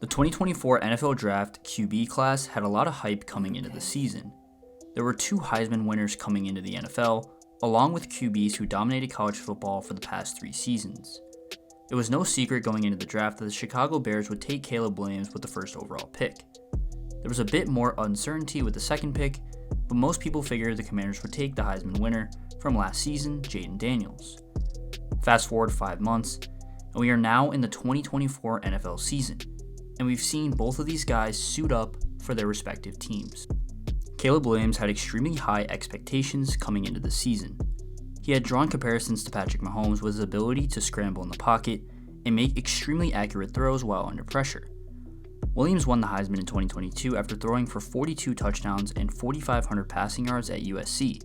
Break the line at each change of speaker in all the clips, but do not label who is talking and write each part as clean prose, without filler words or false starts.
The 2024 NFL Draft QB class had a lot of hype coming into the season. There were 2 Heisman winners coming into the NFL, along with QBs who dominated college football for the past 3 seasons. It was no secret going into the draft that the Chicago Bears would take Caleb Williams with the first overall pick. There was a bit more uncertainty with the second pick, but most people figured the Commanders would take the Heisman winner from last season, Jayden Daniels. Fast forward 5 months, and we are now in the 2024 NFL season, and we've seen both of these guys suit up for their respective teams. Caleb Williams had extremely high expectations coming into the season. He had drawn comparisons to Patrick Mahomes with his ability to scramble in the pocket and make extremely accurate throws while under pressure. Williams won the Heisman in 2022 after throwing for 42 touchdowns and 4,500 passing yards at USC.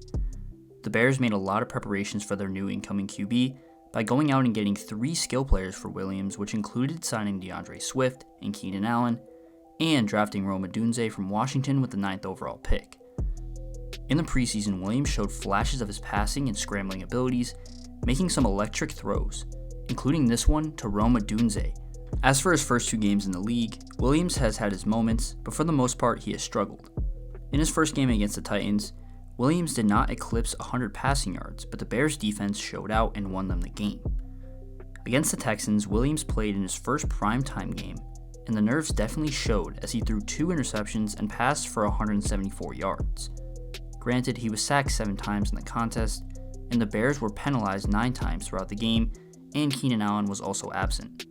The Bears made a lot of preparations for their new incoming QB by going out and getting 3 skill players for Williams, which included signing DeAndre Swift and Keenan Allen, and drafting Rome Odunze from Washington with the 9th overall pick. In the preseason, Williams showed flashes of his passing and scrambling abilities, making some electric throws, including this one to Rome Odunze. As for his first 2 games in the league, Williams has had his moments, but for the most part he has struggled. In his first game against the Titans, Williams did not eclipse 100 passing yards, but the Bears defense showed out and won them the game. Against the Texans, Williams played in his first primetime game, and the nerves definitely showed as he threw 2 interceptions and passed for 174 yards. Granted, he was sacked 7 times in the contest, and the Bears were penalized 9 times throughout the game, and Keenan Allen was also absent.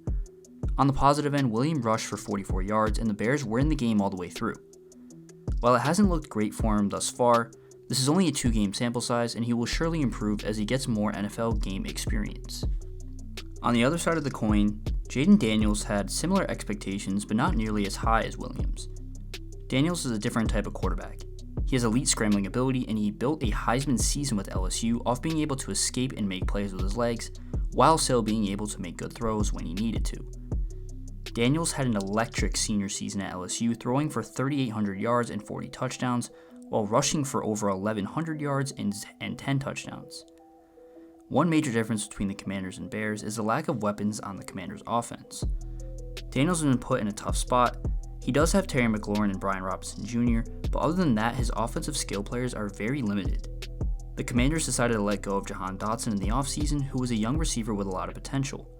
On the positive end, Williams rushed for 44 yards, and the Bears were in the game all the way through. While it hasn't looked great for him thus far, this is only a 2-game sample size, and he will surely improve as he gets more NFL game experience. On the other side of the coin, Jayden Daniels had similar expectations, but not nearly as high as Williams. Daniels is a different type of quarterback. He has elite scrambling ability, and he built a Heisman season with LSU off being able to escape and make plays with his legs, while still being able to make good throws when he needed to. Daniels had an electric senior season at LSU, throwing for 3,800 yards and 40 touchdowns, while rushing for over 1,100 yards and 10 touchdowns. One major difference between the Commanders and Bears is the lack of weapons on the Commanders' offense. Daniels has been put in a tough spot. He does have Terry McLaurin and Brian Robinson Jr., but other than that, his offensive skill players are very limited. The Commanders decided to let go of Jahan Dotson in the offseason, who was a young receiver with a lot of potential.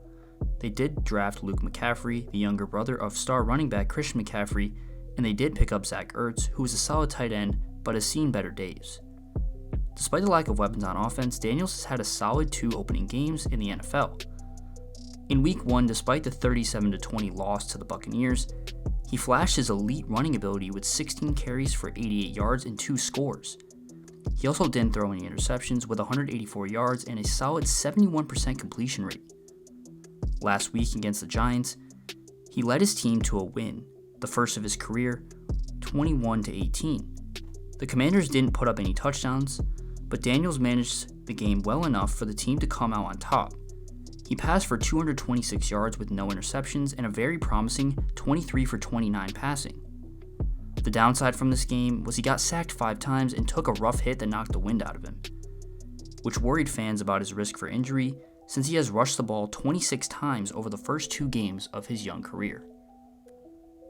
They did draft Luke McCaffrey, the younger brother of star running back Christian McCaffrey, and they did pick up Zach Ertz, who is a solid tight end, but has seen better days. Despite the lack of weapons on offense, Daniels has had a solid 2 opening games in the NFL. In Week 1, despite the 37-20 loss to the Buccaneers, he flashed his elite running ability with 16 carries for 88 yards and 2 scores. He also didn't throw any interceptions with 184 yards and a solid 71% completion rate. Last week against the Giants, he led his team to a win, the first of his career, 21-18. The Commanders didn't put up any touchdowns, but Daniels managed the game well enough for the team to come out on top. He passed for 226 yards with no interceptions and a very promising 23 for 29 passing. The downside from this game was he got sacked 5 times and took a rough hit that knocked the wind out of him, which worried fans about his risk for injury since he has rushed the ball 26 times over the first 2 games of his young career.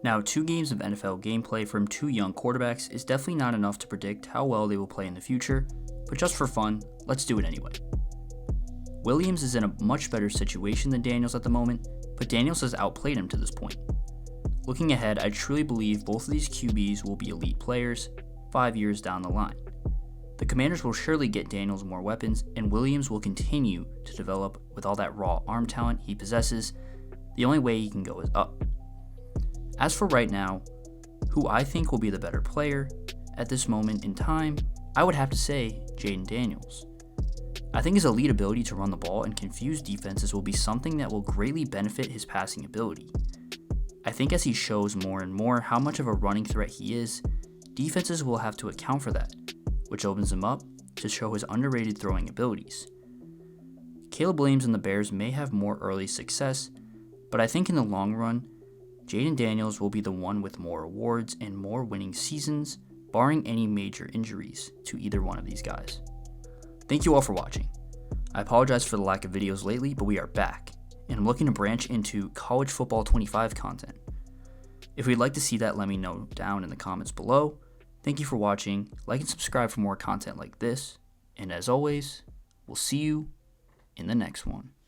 Now, 2 games of NFL gameplay from 2 young quarterbacks is definitely not enough to predict how well they will play in the future, but just for fun, let's do it anyway. Williams is in a much better situation than Daniels at the moment, but Daniels has outplayed him to this point. Looking ahead, I truly believe both of these QBs will be elite players 5 years down the line. The Commanders will surely get Daniels more weapons, and Williams will continue to develop with all that raw arm talent he possesses. The only way he can go is up. As for right now, who I think will be the better player at this moment in time, I would have to say Jayden Daniels. I think his elite ability to run the ball and confuse defenses will be something that will greatly benefit his passing ability. I think as he shows more and more how much of a running threat he is, defenses will have to account for that, which opens him up to show his underrated throwing abilities. Caleb Williams and the Bears may have more early success, but I think in the long run, Jayden Daniels will be the one with more awards and more winning seasons, barring any major injuries to either one of these guys. Thank you all for watching. I apologize for the lack of videos lately, but we are back, and I'm looking to branch into college football 25 content. If you'd like to see that, let me know down in the comments below. Thank you for watching. Like and subscribe for more content like this. And as always, we'll see you in the next one.